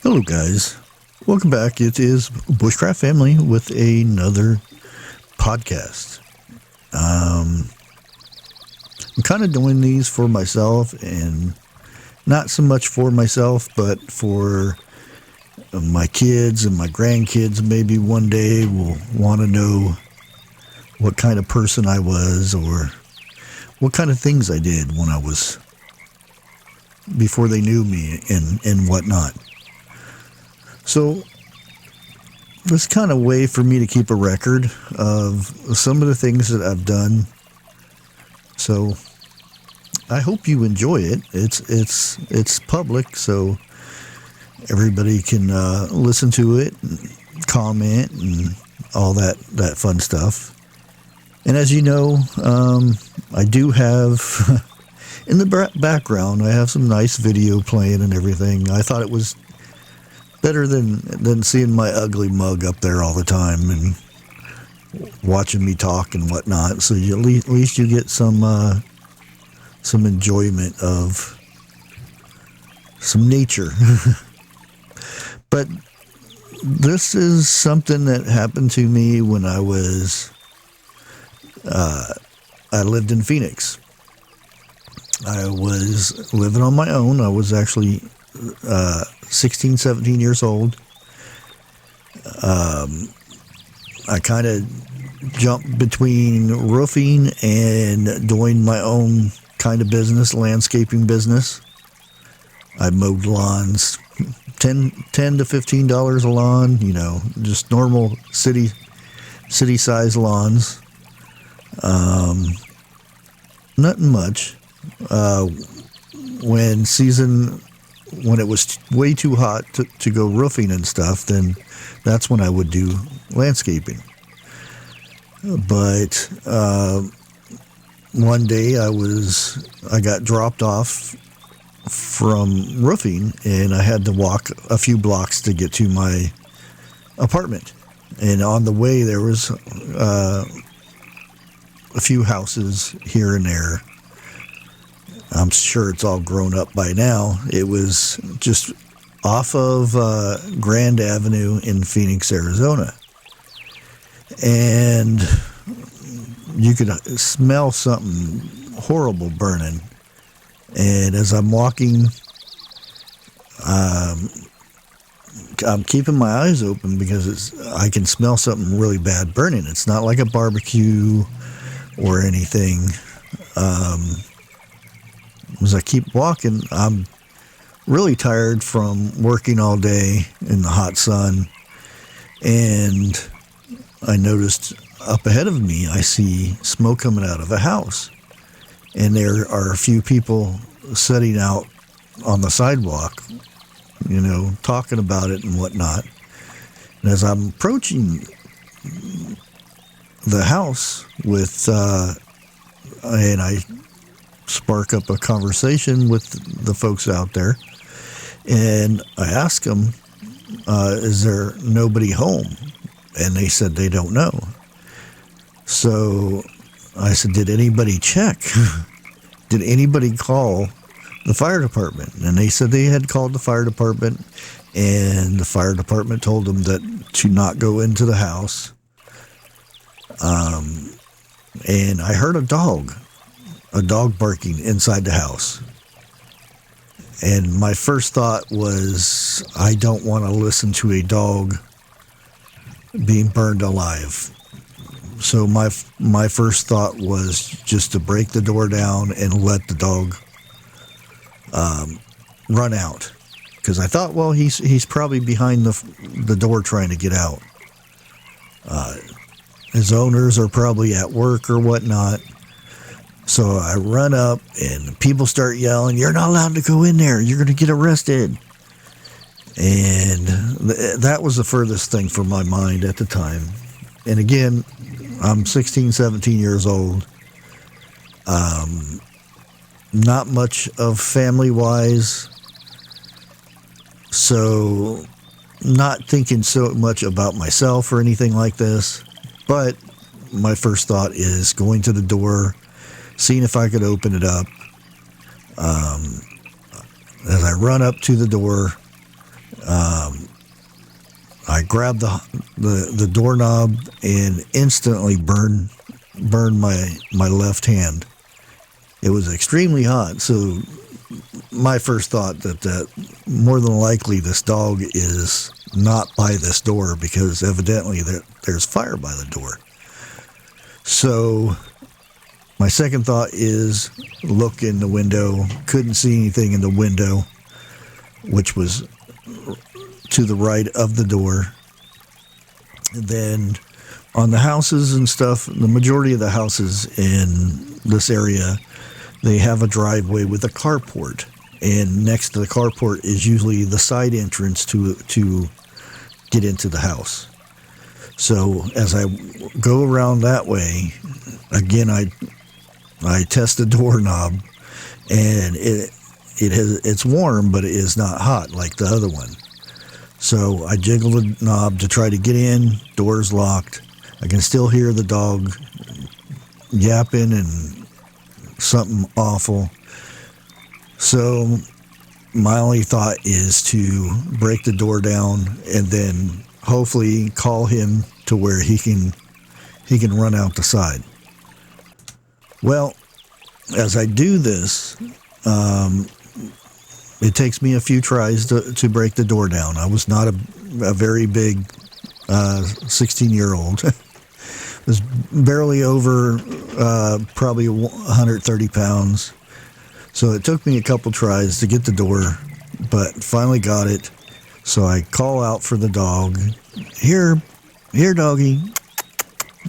Hello guys, welcome back. It is Bushcraft Family with another podcast. I'm kind of doing these for myself, and not so much for myself, but for my kids and my grandkids. Maybe one day will want to know what kind of person I was, or what kind of things I did when I was, before they knew me and whatnot. So this kind of way for me to keep a record of some of the things that I've done. So I hope you enjoy it. It's public, so everybody can listen to it, and comment, and all that fun stuff. And as you know, I do have in the background, I have some nice video playing and everything. I thought it was better than seeing my ugly mug up there all the time and watching me talk and whatnot. So at least you get some enjoyment of some nature. But this is something that happened to me when I was I lived in Phoenix. I was living on my own. I was actually 16, 17 years old. I kind of jumped between roofing and doing my own kind of business, landscaping business. I mowed lawns, $10 to $15 a lawn, just normal city size lawns. Nothing much. When it was way too hot to go roofing and stuff, then that's when I would do landscaping. But one day I got dropped off from roofing, and I had to walk a few blocks to get to my apartment. And on the way, there was a few houses here and there. I'm sure it's all grown up by now. It was just off of Grand Avenue in Phoenix, Arizona. And you could smell something horrible burning. And as I'm walking, I'm keeping my eyes open because I can smell something really bad burning. It's not like a barbecue or anything. As I keep walking, I'm really tired from working all day in the hot sun, and I noticed up ahead of me, I see smoke coming out of a house, and there are a few people sitting out on the sidewalk, talking about it and whatnot. And as I'm approaching the house and I spark up a conversation with the folks out there, and I asked them, is there nobody home? And they said they don't know. So I said, did anybody check? Did anybody call the fire department? And they said they had called the fire department, and the fire department told them to not go into the house. And I heard a dog barking inside the house. And my first thought was, I don't want to listen to a dog being burned alive. So my first thought was just to break the door down and let the dog run out. Because I thought, well, he's probably behind the door trying to get out. His owners are probably at work or whatnot. So I run up, and people start yelling, "You're not allowed to go in there. You're going to get arrested." And that was the furthest thing from my mind at the time. And again, I'm 16, 17 years old. Not much of family-wise. So not thinking so much about myself or anything like this. But my first thought is going to the door, seeing if I could open it up. As I run up to the door, I grabbed the doorknob and instantly burned my left hand. It was extremely hot, so my first thought that more than likely this dog is not by this door, because evidently there's fire by the door. So my second thought is look in the window. Couldn't see anything in the window, which was to the right of the door. And then on the houses and stuff, the majority of the houses in this area, they have a driveway with a carport, and next to the carport is usually the side entrance to get into the house. So as I go around that way, again, I test the doorknob, and it's warm, but it is not hot like the other one. So I jiggle the knob to try to get in. Door's locked. I can still hear the dog yapping and something awful. So my only thought is to break the door down and then hopefully call him to where he can run out the side. Well, as I do this, it takes me a few tries to break the door down. I was not a very big 16-year-old. I was barely over probably 130 pounds. So it took me a couple tries to get the door, but finally got it. So I call out for the dog. Here, doggy.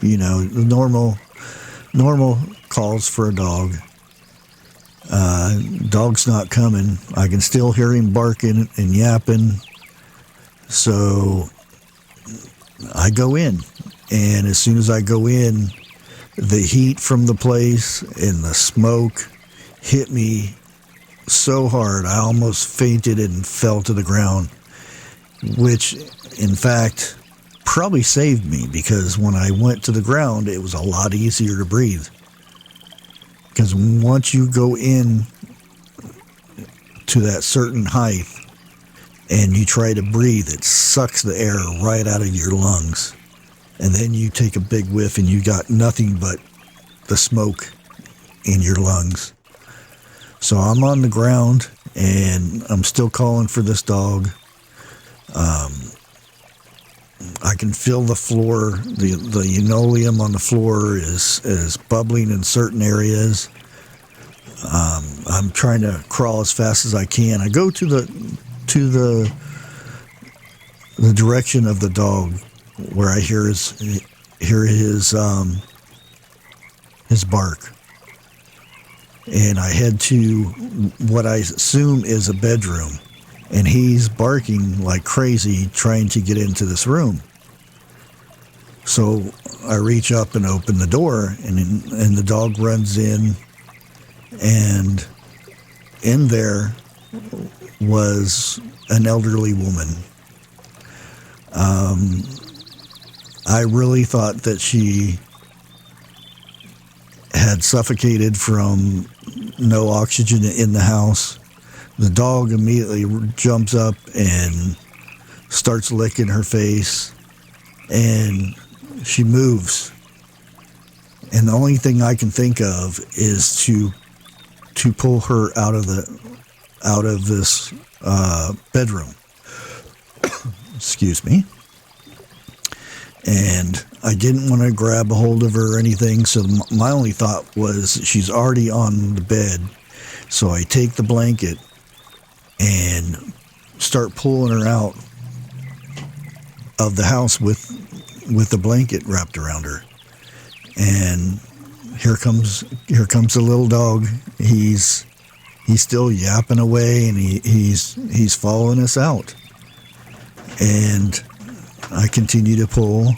You know, the normal calls for a dog. Dog's not coming. I can still hear him barking and yapping. So I go in. And as soon as I go in, the heat from the place and the smoke hit me so hard I almost fainted and fell to the ground, which in fact probably saved me, because when I went to the ground it was a lot easier to breathe. Because once you go in to that certain height and you try to breathe, it sucks the air right out of your lungs. And then you take a big whiff and you got nothing but the smoke in your lungs. So I'm on the ground and I'm still calling for this dog. I can feel the floor, the linoleum on the floor is bubbling in certain areas. I'm trying to crawl as fast as I can. I go to the direction of the dog, where I hear his bark, and I head to what I assume is a bedroom, and he's barking like crazy trying to get into this room. So I reach up and open the door, and the dog runs in, and in there was an elderly woman. I really thought that she had suffocated from no oxygen in the house. The dog immediately jumps up and starts licking her face, and she moves. And the only thing I can think of is to pull her out of this bedroom. Excuse me. And I didn't want to grab a hold of her or anything, so my only thought was she's already on the bed. So I take the blanket and start pulling her out of the house with the blanket wrapped around her. And here comes the little dog. He's still yapping away, and he's following us out. And I continue to pull.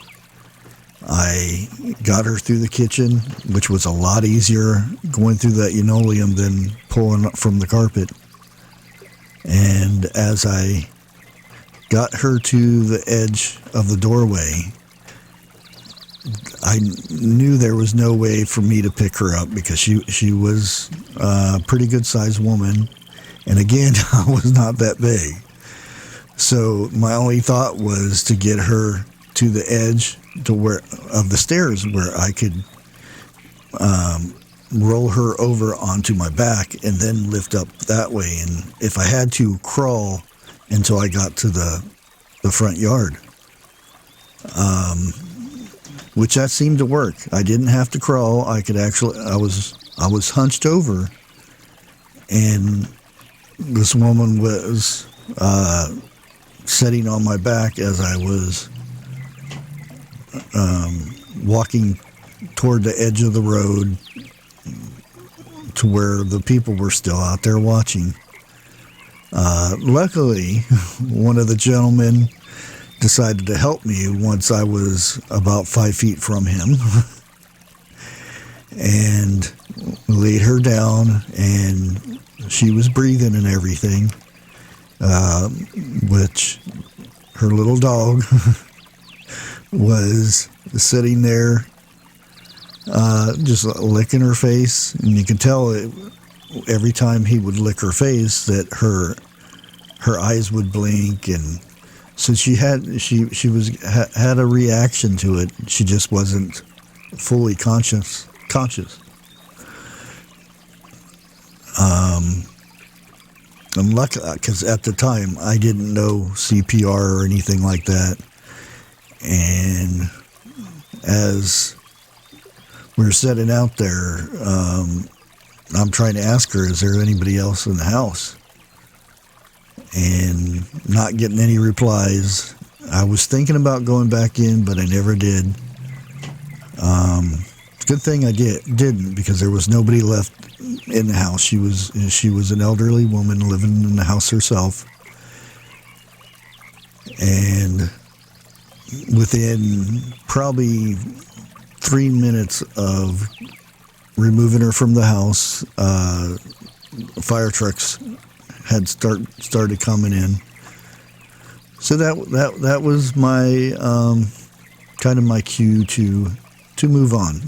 I got her through the kitchen, which was a lot easier going through that linoleum than pulling up from the carpet. And as I got her to the edge of the doorway, I knew there was no way for me to pick her up, because she was a pretty good sized woman. And again, I was not that big. So my only thought was to get her to the edge of the stairs where I could roll her over onto my back and then lift up that way. And if I had to, crawl until I got to the front yard, which that seemed to work. I didn't have to crawl. I was hunched over, and this woman was sitting on my back as I was walking toward the edge of the road to where the people were still out there watching. Luckily, one of the gentlemen decided to help me once I was about 5 feet from him and laid her down, and she was breathing and everything, which her little dog was sitting there just licking her face, and you could tell every time he would lick her face that her eyes would blink, and so she had a reaction to it. She just wasn't fully conscious. I'm lucky because at the time I didn't know CPR or anything like that, and as we were setting out there, I'm trying to ask her, is there anybody else in the house? And not getting any replies. I was thinking about going back in, but I never did. Good thing I didn't, because there was nobody left in the house. She was an elderly woman living in the house herself. And within probably 3 minutes of removing her from the house, fire trucks had started coming in. So that was my kind of my cue to move on,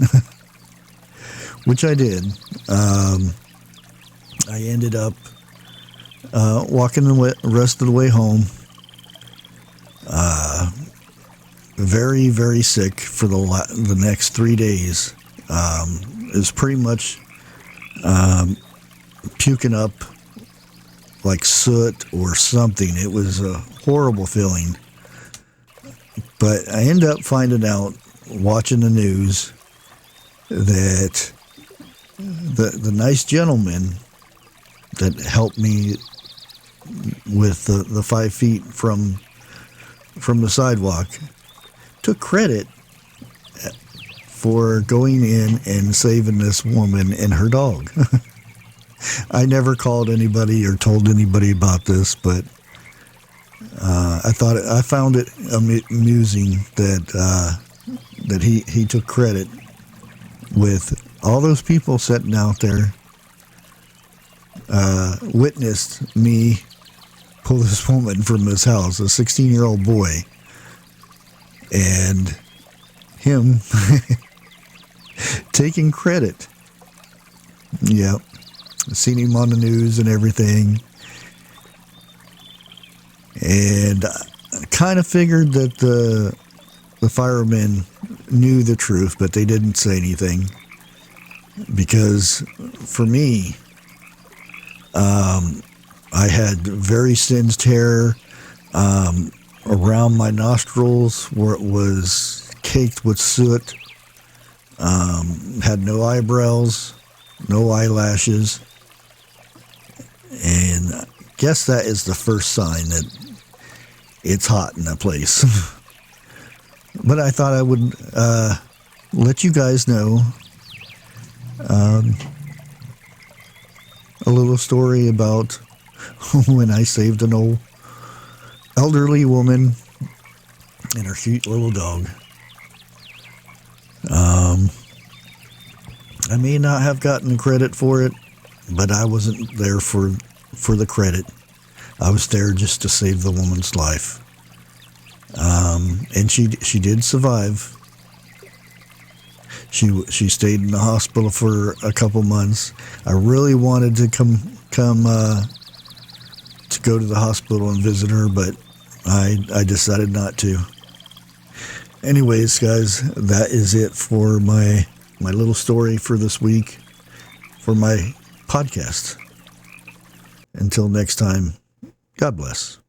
which I did. I ended up walking the rest of the way home, very, very sick for the next 3 days. It was pretty much puking up like soot or something. It was a horrible feeling. But I ended up finding out, watching the news, that the nice gentleman that helped me with the 5 feet from the sidewalk took credit for going in and saving this woman and her dog. I never called anybody or told anybody about this, but I found it amusing that he took credit with all those people sitting out there, witnessed me pull this woman from his house, a 16-year-old boy, and him taking credit. Yep. Seen him on the news and everything. And I kind of figured that the firemen knew the truth, but they didn't say anything. Because for me, I had very singed hair around my nostrils where it was caked with soot. Had no eyebrows, no eyelashes. And I guess that is the first sign that it's hot in that place. But I thought I would let you guys know a little story about when I saved an old elderly woman and her cute little dog. I may not have gotten credit for it, but I wasn't there for the credit. I was there just to save the woman's life. And she did survive. She stayed in the hospital for a couple months. I really wanted to come to go to the hospital and visit her, but I decided not to. Anyways, guys, that is it for my little story for this week for my podcast. Until next time, God bless.